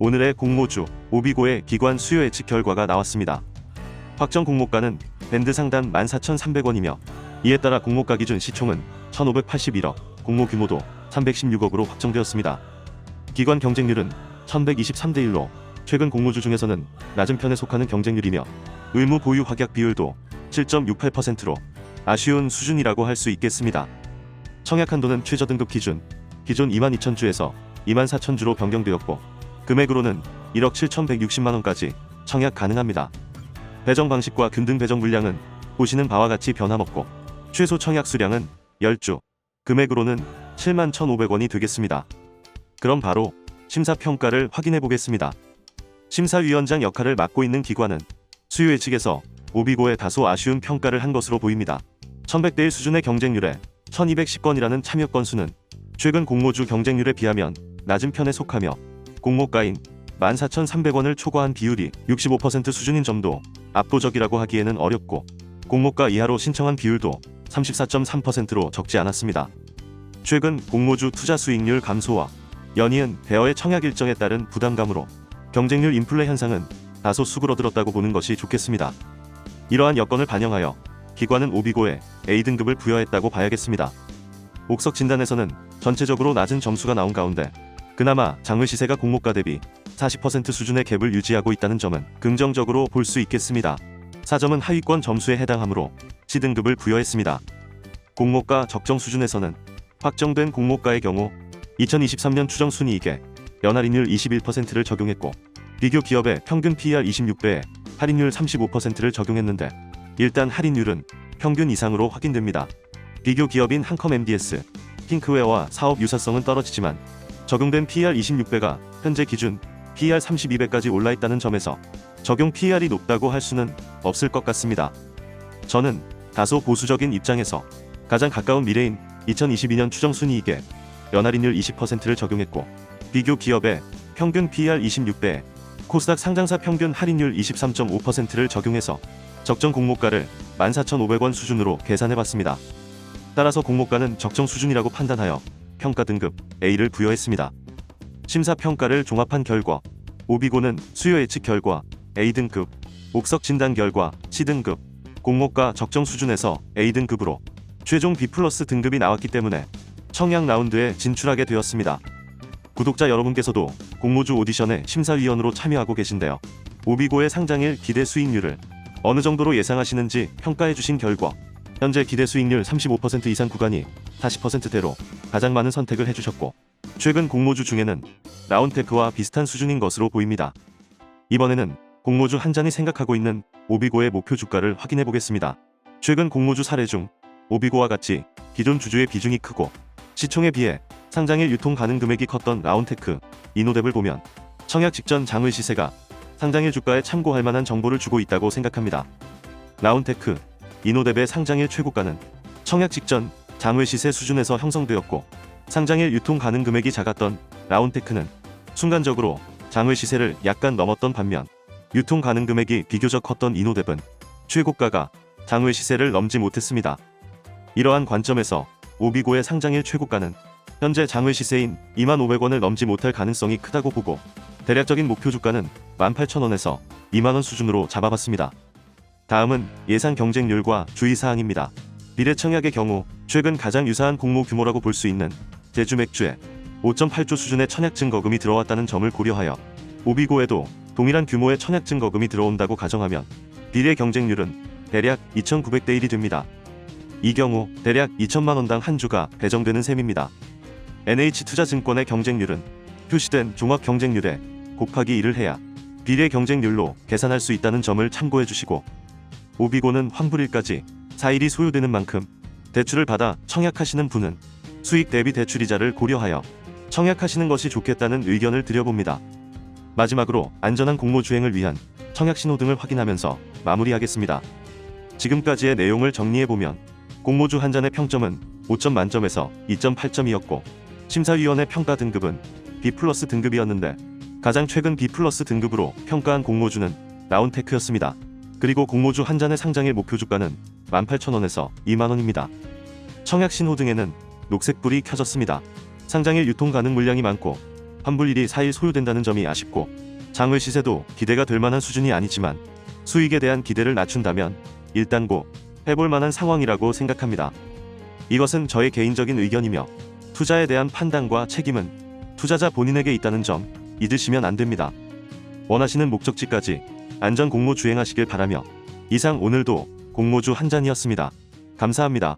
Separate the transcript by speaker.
Speaker 1: 오늘의 공모주 오비고의 기관 수요 예측 결과가 나왔습니다. 확정 공모가는 밴드 상단 14,300원이며 이에 따라 공모가 기준 시총은 1,581억, 공모 규모도 316억으로 확정되었습니다. 기관 경쟁률은 1123대 1로 최근 공모주 중에서는 낮은 편에 속하는 경쟁률이며 의무 보유 확약 비율도 7.68%로 아쉬운 수준이라고 할 수 있겠습니다. 청약 한도는 최저 등급 기준 22,000주에서 24,000주로 변경되었고 금액으로는 1억 7,160만원까지 청약 가능합니다. 배정 방식과 균등 배정 물량은 보시는 바와 같이 변함없고 최소 청약 수량은 10주, 금액으로는 71,500원이 되겠습니다. 그럼 바로 심사평가를 확인해 보겠습니다. 심사위원장 역할을 맡고 있는 기관은 수요 예측에서 오비고에 다소 아쉬운 평가를 한 것으로 보입니다. 1100대 1 수준의 경쟁률에 1210건이라는 참여 건수는 최근 공모주 경쟁률에 비하면 낮은 편에 속하며 공모가인 14,300원을 초과한 비율이 65% 수준인 점도 압도적이라고 하기에는 어렵고 공모가 이하로 신청한 비율도 34.3%로 적지 않았습니다. 최근 공모주 투자 수익률 감소와 연이은 대여의 청약 일정에 따른 부담감으로 경쟁률 인플레 현상은 다소 수그러들었다고 보는 것이 좋겠습니다. 이러한 여건을 반영하여 기관은 오비고에 A등급을 부여했다고 봐야겠습니다. 옥석 진단에서는 전체적으로 낮은 점수가 나온 가운데 그나마 장외 시세가 공모가 대비 40% 수준의 갭을 유지하고 있다는 점은 긍정적으로 볼 수 있겠습니다. 4점은 하위권 점수에 해당하므로 C등급을 부여했습니다. 공모가 적정 수준에서는 확정된 공모가의 경우 2023년 추정 순이익에 연할인율 21%를 적용했고 비교 기업의 평균 PER 26배에 할인율 35%를 적용했는데 일단 할인율은 평균 이상으로 확인됩니다. 비교 기업인 한컴 MDS, 핑크웨어와 사업 유사성은 떨어지지만 적용된 PER 26배가 현재 기준 PER 32배까지 올라있다는 점에서 적용 PER이 높다고 할 수는 없을 것 같습니다. 저는 다소 보수적인 입장에서 가장 가까운 미래인 2022년 추정 순이익에 연할인율 20%를 적용했고 비교 기업의 평균 PER 26배에 코스닥 상장사 평균 할인율 23.5%를 적용해서 적정 공모가를 14,500원 수준으로 계산해봤습니다. 따라서 공모가는 적정 수준이라고 판단하여 평가 등급 A를 부여했습니다. 심사평가를 종합한 결과 오비고는 수요 예측 결과 A등급, 옥석 진단 결과 C등급, 공모가 적정 수준에서 A등급으로 최종 B+ 등급이 나왔기 때문에 청약 라운드에 진출하게 되었습니다. 구독자 여러분께서도 공모주 오디션에 심사위원으로 참여하고 계신데요. 오비고의 상장일 기대 수익률을 어느 정도로 예상하시는지 평가해주신 결과 현재 기대 수익률 35% 이상 구간이 40%대로 가장 많은 선택을 해주셨고 최근 공모주 중에는 라운테크와 비슷한 수준인 것으로 보입니다. 이번에는 공모주 한 잔이 생각하고 있는 오비고의 목표 주가를 확인해 보겠습니다. 최근 공모주 사례 중 오비고와 같이 기존 주주의 비중이 크고 시총에 비해 상장일 유통 가능 금액이 컸던 라운테크, 이노뎁을 보면 청약 직전 장외 시세가 상장일 주가에 참고할 만한 정보를 주고 있다고 생각합니다. 라운테크, 이노뎁의 상장일 최고가는 청약 직전 장외 시세 수준에서 형성되었고 상장일 유통 가능 금액이 작았던 라운테크는 순간적으로 장외 시세를 약간 넘었던 반면 유통 가능 금액이 비교적 컸던 이노뎁은 최고가가 장외 시세를 넘지 못했습니다. 이러한 관점에서 오비고의 상장일 최고가는 현재 장외 시세인 25,000원을 넘지 못할 가능성이 크다고 보고 대략적인 목표 주가는 18,000원에서 20,000원 수준으로 잡아봤습니다. 다음은 예상 경쟁률과 주의사항입니다. 미래청약의 경우 최근 가장 유사한 공모 규모라고 볼 수 있는 제주맥주에 5.8조 수준의 청약 증거금이 들어왔다는 점을 고려하여 오비고에도 동일한 규모의 청약 증거금이 들어온다고 가정하면 미래 경쟁률은 대략 2,900대 1이 됩니다. 이 경우 대략 2천만원당 한 주가 배정되는 셈입니다. NH투자증권의 경쟁률은 표시된 종합 경쟁률에 곱하기 1을 해야 비례 경쟁률로 계산할 수 있다는 점을 참고해 주시고 오비고는 환불일까지 4일이 소요되는 만큼 대출을 받아 청약하시는 분은 수익 대비 대출이자를 고려하여 청약하시는 것이 좋겠다는 의견을 드려봅니다. 마지막으로 안전한 공모 주행을 위한 청약 신호 등을 확인하면서 마무리하겠습니다. 지금까지의 내용을 정리해보면 공모주 한 잔의 평점은 5점 만점에서 2.8점이었고 심사위원의 평가 등급은 B+ 등급이었는데 가장 최근 B+ 등급으로 평가한 공모주는 라운테크였습니다. 그리고 공모주 한 잔의 상장일 목표 주가는 18,000원에서 20,000원입니다. 청약 신호 등에는 녹색불이 켜졌습니다. 상장일 유통 가능 물량이 많고 환불일이 4일 소요된다는 점이 아쉽고 장외 시세도 기대가 될 만한 수준이 아니지만 수익에 대한 기대를 낮춘다면 일단 해볼 만한 상황이라고 생각합니다. 이것은 저의 개인적인 의견이며 투자에 대한 판단과 책임은 투자자 본인에게 있다는 점 잊으시면 안 됩니다. 원하시는 목적지까지 안전 공모 주행하시길 바라며 이상 오늘도 공모주 한 잔이었습니다. 감사합니다.